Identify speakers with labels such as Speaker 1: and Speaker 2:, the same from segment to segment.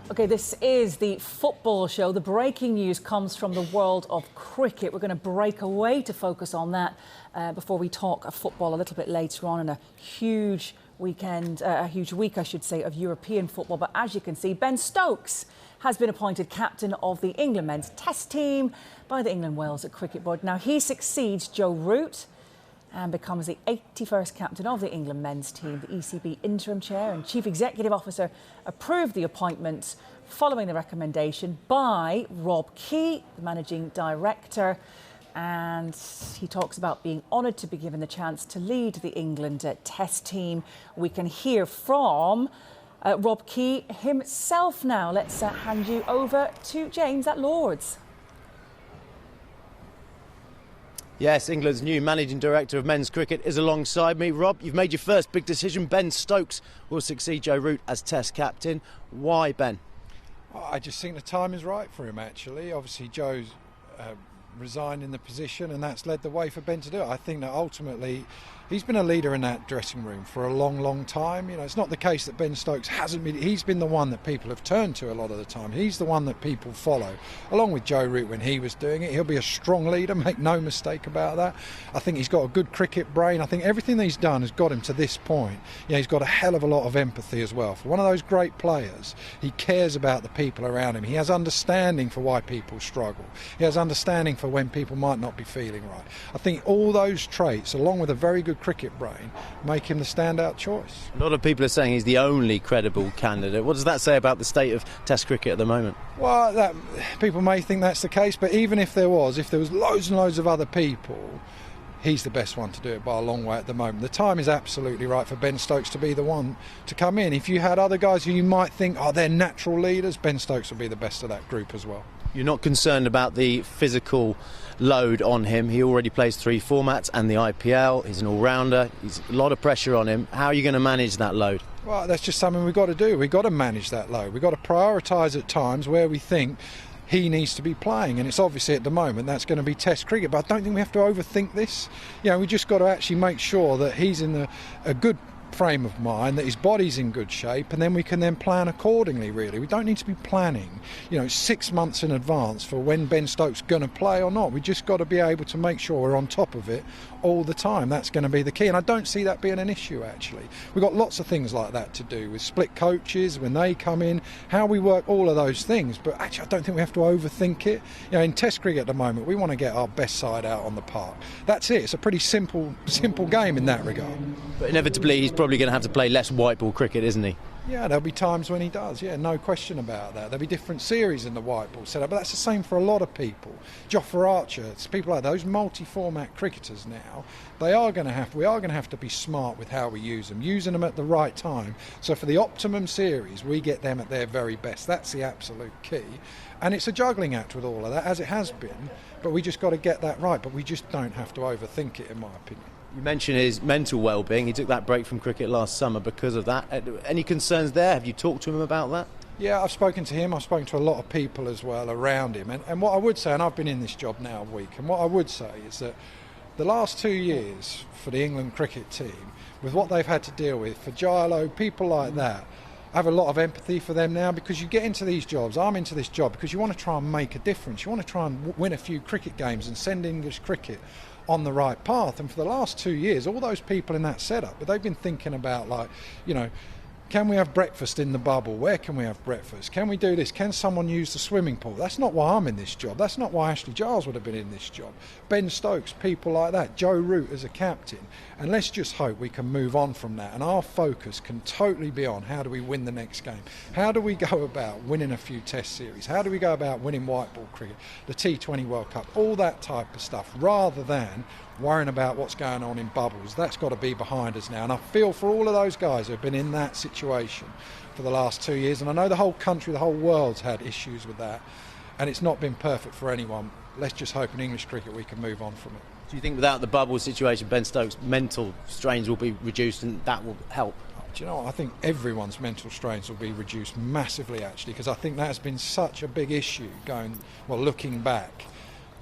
Speaker 1: OK, this is the football show. The breaking news comes from the world of cricket. We're going to break away to focus on that before we talk football a little bit later on in a huge weekend, a huge week, I should say, of European football. But as you can see, Ben Stokes has been appointed captain of the England men's test team by the England-Wales Cricket Board. Now, he succeeds Joe Root and becomes the 81st captain of the England men's team. The ECB interim chair and chief executive officer approved the appointment following the recommendation by Rob Key, the managing director. And he talks about being honoured to be given the chance to lead the England test team. We can hear from Rob Key himself now. Let's hand you over to James at Lord's.
Speaker 2: Yes, England's new managing director of men's cricket is alongside me. Rob, you've made your first big decision. Ben Stokes will succeed Joe Root as test captain. Why, Ben?
Speaker 3: I just think the time is right for him, actually. Obviously, Joe's resigned in the position, and that's led the way for Ben to do it. I think that ultimately he's been a leader in that dressing room for a long, long time. You know, it's not the case that Ben Stokes hasn't been. He's been the one that people have turned to a lot of the time. He's the one that people follow, along with Joe Root when he was doing it. He'll be a strong leader, make no mistake about that. I think he's got a good cricket brain. I think everything that he's done has got him to this point. Yeah, he's got a hell of a lot of empathy as well. For one of those great players, he cares about the people around him. He has understanding for why people struggle. He has understanding for when people might not be feeling right. I think all those traits, along with a very good cricket brain, make him the standout choice.
Speaker 2: A lot of people are saying he's the only credible candidate. What does that say about the state of Test cricket at the moment?
Speaker 3: Well, people may think that's the case, but even if there was loads and loads of other people, he's the best one to do it by a long way at the moment. The time is absolutely right for Ben Stokes to be the one to come in. If you had other guys who you might think, they're natural leaders, Ben Stokes will be the best of that group as well.
Speaker 2: You're not concerned about the physical load on him? He already plays 3 formats and the IPL. He's an all-rounder. There's a lot of pressure on him. How are you going to manage that load? Well,
Speaker 3: that's just something we've got to do. We've got to manage that load. We've got to prioritise at times where we think he needs to be playing, and it's obviously at the moment that's going to be Test cricket, but I don't think we have to overthink this. You know, we just got to actually make sure that he's in a good frame of mind, that his body's in good shape, and then we can then plan accordingly. Really, we don't need to be planning 6 months in advance for when Ben Stokes going to play or not. We just got to be able to make sure we're on top of it all the time. That's going to be the key, and I don't see that being an issue. Actually, we've got lots of things like that to do with split coaches when they come in, how we work all of those things, but actually I don't think we have to overthink it. In Test cricket at the moment, we want to get our best side out on the park. That's it. It's a pretty simple game in that regard.
Speaker 2: But inevitably he's probably going to have to play less white ball cricket, isn't he?
Speaker 3: Yeah, there'll be times when he does, no question about that. There'll be different series in the white ball setup, but that's the same for a lot of people. Jofra Archer, it's people like those multi-format cricketers now, we are going to have to be smart with how we use them, using them at the right time. So for the optimum series, we get them at their very best. That's the absolute key. And it's a juggling act with all of that, as it has been, but we just got to get that right, but we just don't have to overthink it, in my opinion.
Speaker 2: You mentioned his mental well-being. He took that break from cricket last summer because of that. Any concerns there? Have you talked to him about that?
Speaker 3: Yeah, I've spoken to him. I've spoken to a lot of people as well around him. And what I would say, and I've been in this job now a week, and what I would say is that the last 2 years for the England cricket team, with what they've had to deal with, for Gilo, people like that, I have a lot of empathy for them now, because you get into these jobs. I'm into this job because you want to try and make a difference. You want to try and win a few cricket games and send English cricket on the right path. And for the last 2 years, all those people in that setup, but they've been thinking about, can we have breakfast in the bubble? Where can we have breakfast? Can we do this? Can someone use the swimming pool? That's not why I'm in this job. That's not why Ashley Giles would have been in this job. Ben Stokes, people like that. Joe Root as a captain. And let's just hope we can move on from that. And our focus can totally be on how do we win the next game? How do we go about winning a few test series? How do we go about winning white ball cricket, the T20 World Cup, all that type of stuff, rather than worrying about what's going on in bubbles. That's got to be behind us now. And I feel for all of those guys who have been in that situation for the last 2 years. And I know the whole country, the whole world's had issues with that. And it's not been perfect for anyone. Let's just hope in English cricket we can move on from it.
Speaker 2: Do you think without the bubble situation, Ben Stokes' mental strains will be reduced and that will help?
Speaker 3: Do you know what? I think everyone's mental strains will be reduced massively, actually, because I think that has been such a big issue looking back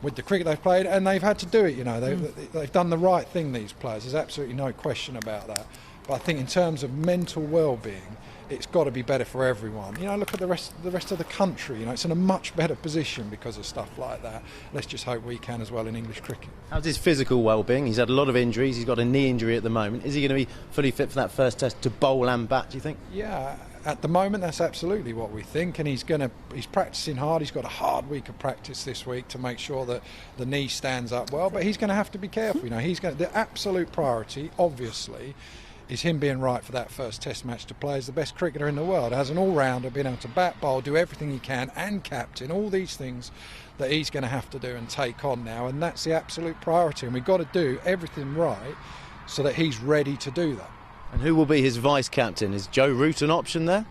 Speaker 3: with the cricket they've played, and they've had to do it. They've done the right thing, these players. There's absolutely no question about that. But I think in terms of mental well-being, it's got to be better for everyone. You know, look at the rest of the country. You know, it's in a much better position because of stuff like that. Let's just hope we can as well in English cricket.
Speaker 2: How's his physical well-being? He's had a lot of injuries. He's got a knee injury at the moment. Is he going to be fully fit for that first test to bowl and bat, do you think?
Speaker 3: Yeah, at the moment that's absolutely what we think, and he's practicing hard. He's got a hard week of practice this week to make sure that the knee stands up well, but he's going to have to be careful. You know, the absolute priority, obviously, is him being right for that first test match to play as the best cricketer in the world, as an all-rounder, being able to bat, bowl, do everything he can, and captain, all these things that he's going to have to do and take on now, and that's the absolute priority, and we've got to do everything right so that he's ready to do that.
Speaker 2: And who will be his vice-captain? Is Joe Root an option there?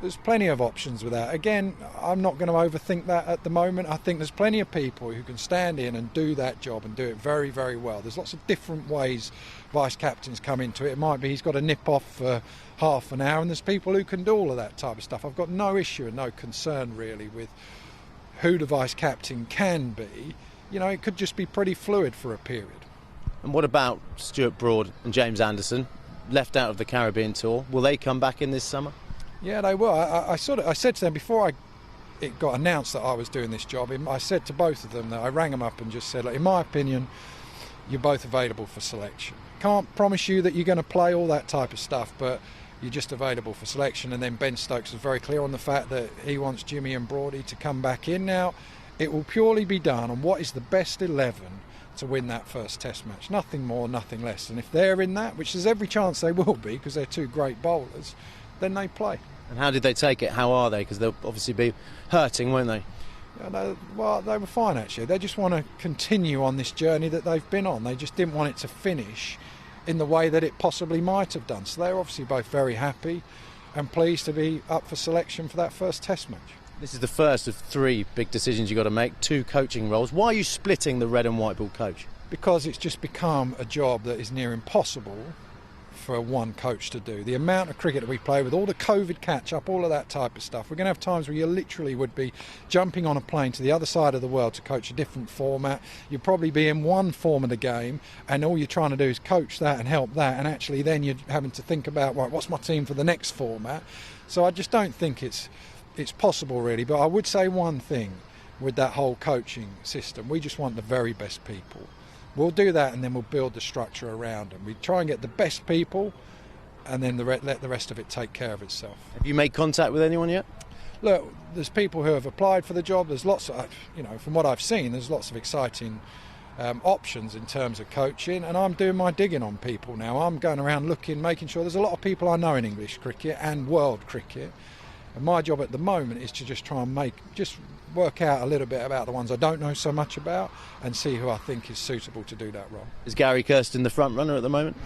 Speaker 3: There's plenty of options with that. Again, I'm not going to overthink that at the moment. I think there's plenty of people who can stand in and do that job and do it very, very well. There's lots of different ways vice-captains come into it. It might be he's got to nip off for half an hour, and there's people who can do all of that type of stuff. I've got no issue and no concern really with who the vice-captain can be. You know, it could just be pretty fluid for a period.
Speaker 2: And what about Stuart Broad and James Anderson, left out of the Caribbean tour? Will they come back in this summer?
Speaker 3: Yeah, they will. I said to them before it got announced that I was doing this job, I said to both of them that I rang them up and just said, look, in my opinion, you're both available for selection. Can't promise you that you're going to play all that type of stuff, but you're just available for selection. And then Ben Stokes was very clear on the fact that he wants Jimmy and Broady to come back in. Now, it will purely be done on what is the best 11 to win that first test match. Nothing more, nothing less. And if they're in that, which there's every chance they will be because they're two great bowlers, then they play.
Speaker 2: And how did they take it? How are they? Because they'll obviously be hurting, won't they?
Speaker 3: Yeah, well, they were fine actually. They just want to continue on this journey that they've been on. They just didn't want it to finish in the way that it possibly might have done. So they're obviously both very happy and pleased to be up for selection for that first test match.
Speaker 2: This is the first of three big decisions you've got to make, 2 coaching roles. Why are you splitting the red and white ball coach?
Speaker 3: Because it's just become a job that is near impossible for one coach to do. The amount of cricket that we play with, all the COVID catch-up, all of that type of stuff. We're going to have times where you literally would be jumping on a plane to the other side of the world to coach a different format. You'd probably be in one form of the game and all you're trying to do is coach that and help that, and actually then you're having to think about, right, what's my team for the next format? So I just don't think it's possible really, but I would say one thing with that whole coaching system: we just want the very best people. We'll do that and then we'll build the structure around them. We try and get the best people and then let the rest of it take care of itself.
Speaker 2: Have you made contact with anyone yet?
Speaker 3: Look, there's people who have applied for the job. There's lots of, from what I've seen, there's lots of exciting options in terms of coaching, and I'm doing my digging on people now. I'm going around looking, making sure. There's a lot of people I know in English cricket and world cricket, and my job at the moment is to just try and work out a little bit about the ones I don't know so much about and see who I think is suitable to do that role.
Speaker 2: Is Gary Kirsten the front runner at the moment?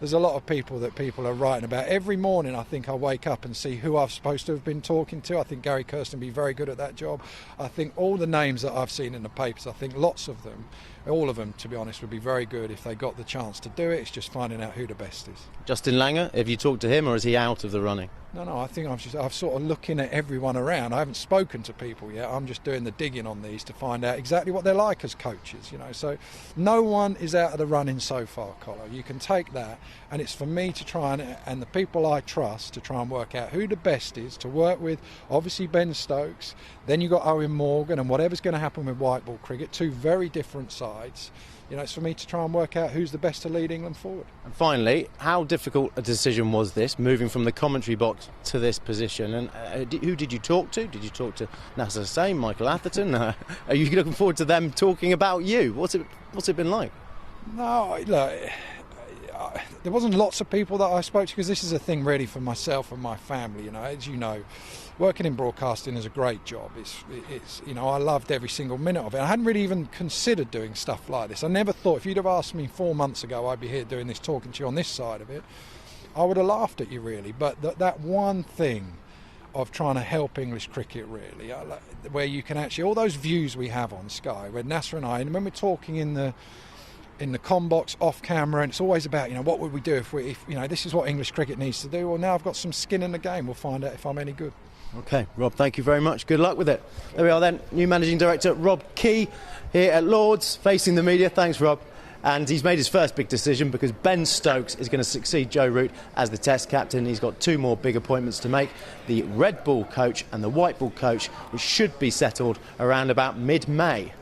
Speaker 3: There's a lot of people that people are writing about. Every morning I think I wake up and see who I've supposed to have been talking to. I think Gary Kirsten would be very good at that job. I think all the names that I've seen in the papers, I think lots of them, all of them to be honest, would be very good if they got the chance to do it. It's just finding out who the best is.
Speaker 2: Justin Langer, have you talked to him or is he out of the running?
Speaker 3: No, I think I'm sort of looking at everyone around. I haven't spoken to people yet. I'm just doing the digging on these to find out exactly what they're like as coaches, So no one is out of the running so far, Collar. You can take that, and it's for me to try and the people I trust to try and work out who the best is to work with. Obviously Ben Stokes, then you've got Owen Morgan, and whatever's going to happen with white ball cricket, 2 very different sides. It's for me to try and work out who's the best to lead England forward.
Speaker 2: And finally, how difficult a decision was this, moving from the commentary box to this position? And who did you talk to? Did you talk to Nasser Hussain, Michael Atherton? Are you looking forward to them talking about you? What's it been like?
Speaker 3: No, look, there wasn't lots of people that I spoke to, because this is a thing really for myself and my family. As you know, working in broadcasting is a great job. It's I loved every single minute of it. I hadn't really even considered doing stuff like this. I never thought, if you'd have asked me 4 months ago I'd be here doing this, talking to you on this side of it, I would have laughed at you really. But that one thing of trying to help English cricket really, where you can actually, all those views we have on Sky, where Nasser and I, and when we're talking in the comm box off camera, and it's always about what would we do if this is what English cricket needs to do. Well, now I've got some skin in the game. We'll find out if I'm any good.
Speaker 2: OK, Rob, thank you very much. Good luck with it. There we are then, new Managing Director Rob Key here at Lord's, facing the media. Thanks, Rob. And he's made his first big decision because Ben Stokes is going to succeed Joe Root as the Test captain. He's got 2 more big appointments to make, the Red Bull coach and the White Bull coach, which should be settled around about mid-May.